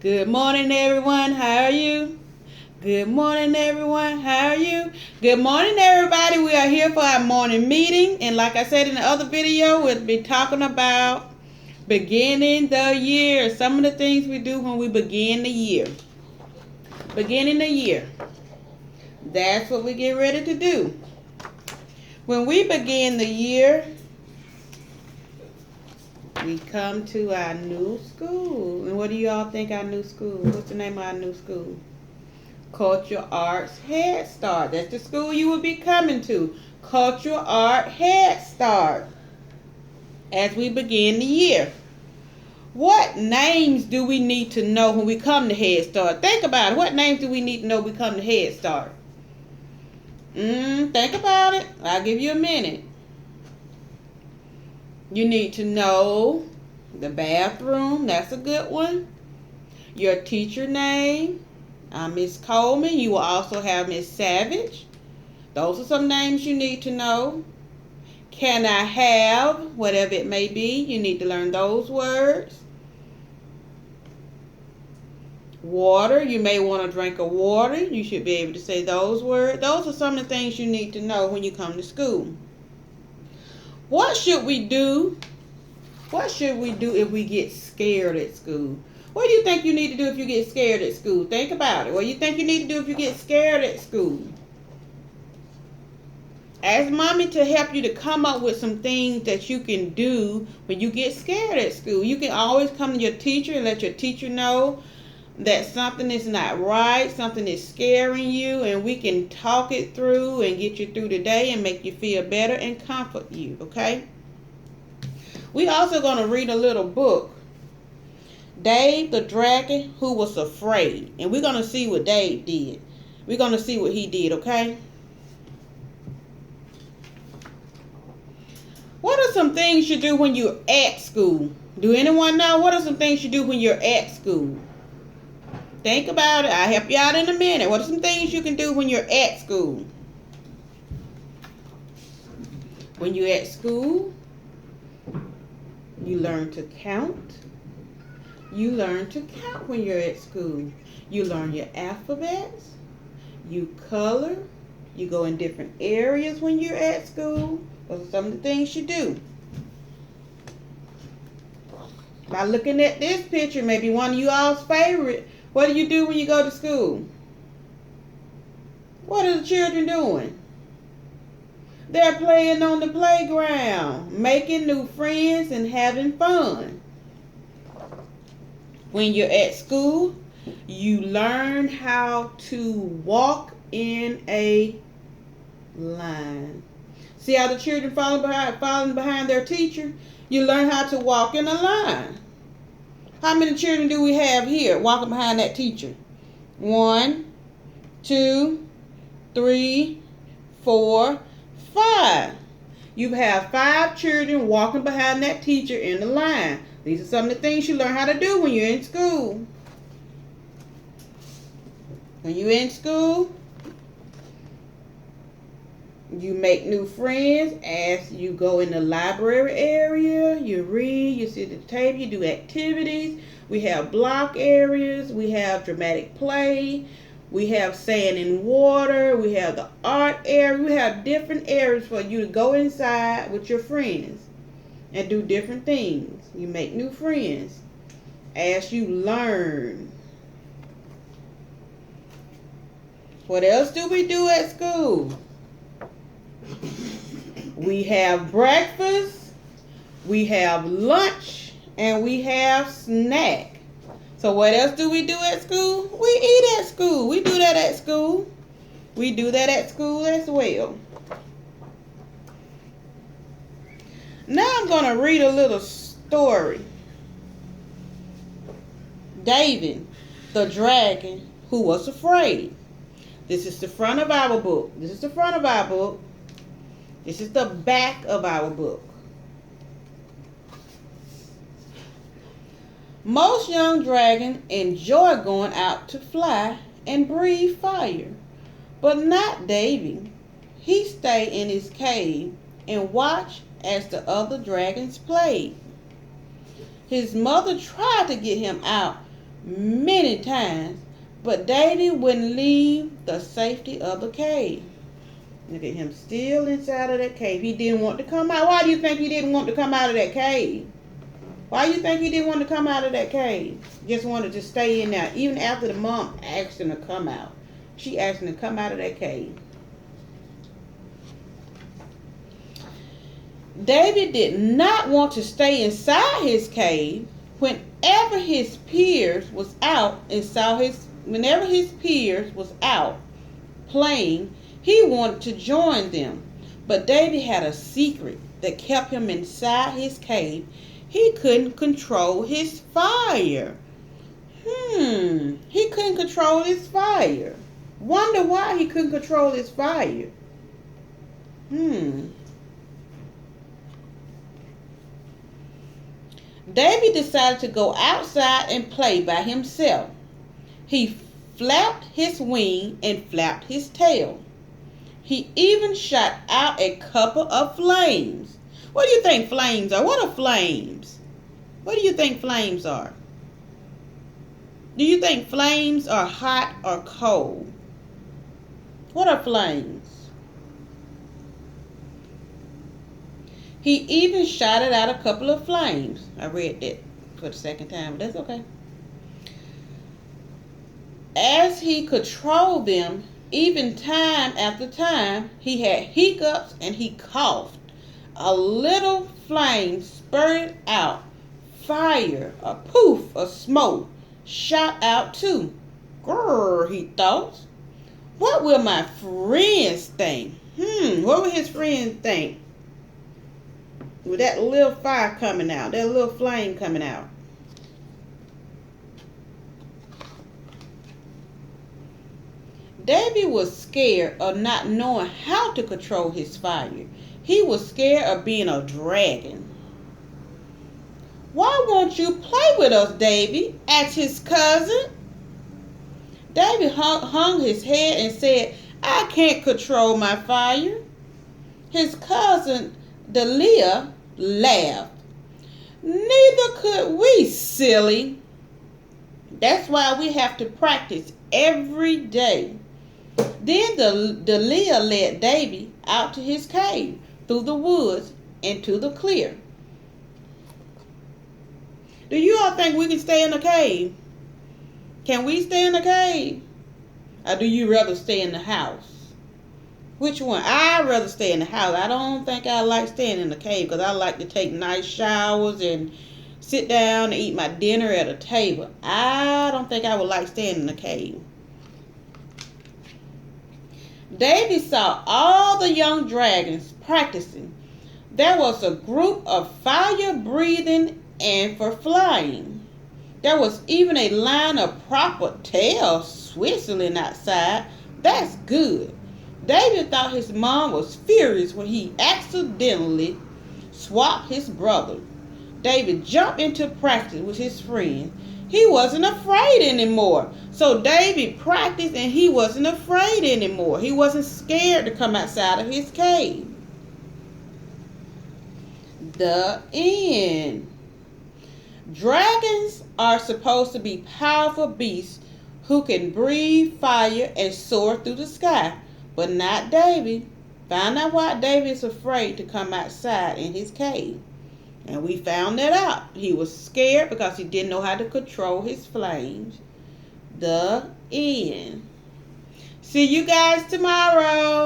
Good morning, everyone. How are you? Good morning, everyone. How are you? Good morning, everybody. We are here for our morning meeting. And like I said in the other video, we'll be talking about beginning the year. Some of the things we do when we begin the year. Beginning the year. That's what we get ready to do. When we begin the year, we come to our new school. And what do you all think our new school? What's the name of our new school? Cultural Arts Head Start. That's the school you will be coming to. Cultural Art Head Start. As we begin the year. What names do we need to know when we come to Head Start? Think about it. What names do we need to know when we come to Head Start? Think about it. I'll give you a minute. You need to know the bathroom. That's a good one. Your teacher name. Miss Coleman. You will also have Miss Savage. Those are some names you need to know. Can I have, whatever it may be, you need to learn those words. Water, you may want to drink of water. You should be able to say those words. Those are some of the things you need to know when you come to school. What should we do? What should we do if we get scared at school? What do you think you need to do if you get scared at school? Think about it. What do you think you need to do if you get scared at school? Ask mommy to help you to come up with some things that you can do when you get scared at school. You can always come to your teacher and let your teacher know that something is not right, something is scaring you, and we can talk it through and get you through the day and make you feel better and comfort you, okay? We also going to read a little book. Dave the Dragon Who Was Afraid. And we're going to see what Dave did. We're going to see what he did, okay? What are some things you do when you're at school? Do anyone know? What are some things you do when you're at school? Think about it. I'll help you out in a minute. What are some things you can do when you're at school? When you're at school, you learn to count. You learn to count when you're at school. You learn your alphabets. You color. You go in different areas when you're at school. Those are some of the things you do. By looking at this picture, maybe one of you all's favorite. What do you do when you go to school? What are the children doing? They're playing on the playground, making new friends and having fun. When you're at school, you learn how to walk in a line. See how the children following behind their teacher? You learn how to walk in a line. How many children do we have here walking behind that teacher? 1, 2, 3, 4, 5. You have 5 children walking behind that teacher in the line. These are some of the things you learn how to do when you're in school. When you're in school, you make new friends as you go in the library area. You read, you sit at the table, you do activities. We have block areas. We have dramatic play. We have sand and water. We have the art area. We have different areas for you to go inside with your friends and do different things. You make new friends as you learn. What else do we do at school? We have breakfast, we have lunch, and we have snack. So what else do we do at school? We eat at school. We do that at school. We do that at school as well. Now I'm going to read a little story. David, the dragon who was afraid. This is the front of our book. This is the front of our book. This is the back of our book. Most young dragons enjoy going out to fly and breathe fire, but not Davy. He stayed in his cave and watched as the other dragons played. His mother tried to get him out, many times, but David wouldn't leave the safety of the cave. Look at him still inside of that cave. He didn't want to come out. Why do you think he didn't want to come out of that cave? Why do you think he didn't want to come out of that cave? Just wanted to stay in there. Even after the mom asked him to come out. She asked him to come out of that cave. David did not want to stay inside his cave. Whenever his peers was out playing, he wanted to join them. But David had a secret that kept him inside his cave. He couldn't control his fire. He couldn't control his fire. Wonder why he couldn't control his fire. David decided to go outside and play by himself. He flapped his wing and flapped his tail. He even shot out a couple of flames. What do you think flames are? What are flames? What do you think flames are? Do you think flames are hot or cold? What are flames? He even shot out a couple of flames. I read that for the second time, but that's okay. As he controlled them, even time after time, he had hiccups and he coughed. A little flame spurted out. Fire, a poof of smoke, shot out too. Grrr, he thought. What will my friends think? What will his friends think? With that little fire coming out, that little flame coming out. David was scared of not knowing how to control his fire. He was scared of being a dragon. Why won't you play with us, David? Asked his cousin. David hung his head and said, I can't control my fire. His cousin Delia laughed. Neither could we, silly. That's why we have to practice every day. Then Delia led David out to his cave, through the woods, into the clear. Do you all think we can stay in the cave? Can we stay in the cave? Or do you rather stay in the house? Which one? I'd rather stay in the house. I don't think I like staying in the cave because I like to take nice showers and sit down and eat my dinner at a table. I don't think I would like staying in the cave. David saw all the young dragons practicing. There was a group of fire breathing and for flying. There was even a line of proper tails whistling outside. That's good. David thought his mom was furious when he accidentally swapped his brother. David jumped into practice with his friend. He wasn't afraid anymore. So David practiced and he wasn't afraid anymore. He wasn't scared to come outside of his cave. The end. Dragons are supposed to be powerful beasts who can breathe fire and soar through the sky. But not David. Find out why David is afraid to come outside in his cave. And we found that out. He was scared because he didn't know how to control his flames. The end. See you guys tomorrow.